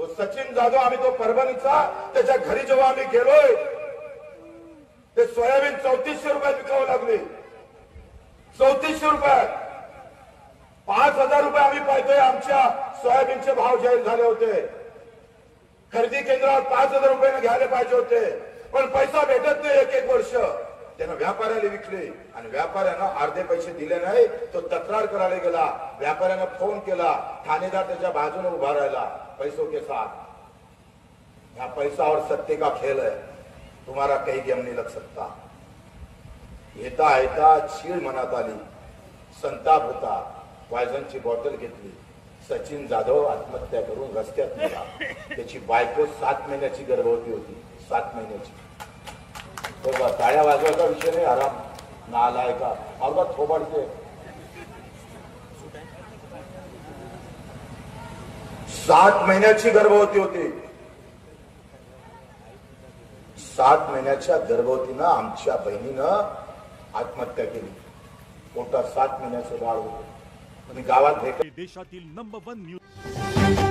तो सचिन जाधव आम्ही तो परभणीचा त्याच्या घरी जेव्हा आम्ही गेलोय ते सोयाबीन 3400 रुपयात विकावं लागले. 3400 रुपयात. 5000 रुपये आम्ही पाहतोय आमच्या सोयाबीनचे भाव जाहीर झाले होते. खरेदी केंद्रावर 5000 रुपयाने घ्यायला पाहिजे होते पण पैसा भेटत नाही. एक वर्ष त्यानं व्यापाऱ्याला विकले आणि व्यापाऱ्यानं अर्धे पैसे दिले नाही. तो तक्रार करायला गेला. व्यापाऱ्यानं फोन केला. ठाणेदार त्याच्या बाजूने उभा राहिला. पैसों के साथ या पैसा और सत्ते का खेल है. तुम्हारा काही गेम नहीं लग सकता. येता येता चीड मनात आली. संताप होता. पॉयझनची बॉटल घेतली. सचिन जाधव आत्महत्या करून रस्त्यात गेला. त्याची बायको 7 महिन्याची गर्भवती होती. 7 महिन्याची. तो टाळ्या वाजवायचा विषय नाही. आराम नालाय का अवघा थोबाडते. 7 महिन्याची गर्भवती होती. 7 महिन्याच्या गर्भवतीनं आमच्या बहिणीनं आत्महत्या केली. पोटात 7 महिन्याचं बाळ होतं. तुम्ही गावात भेट. देशातील नंबर 1 न्यूज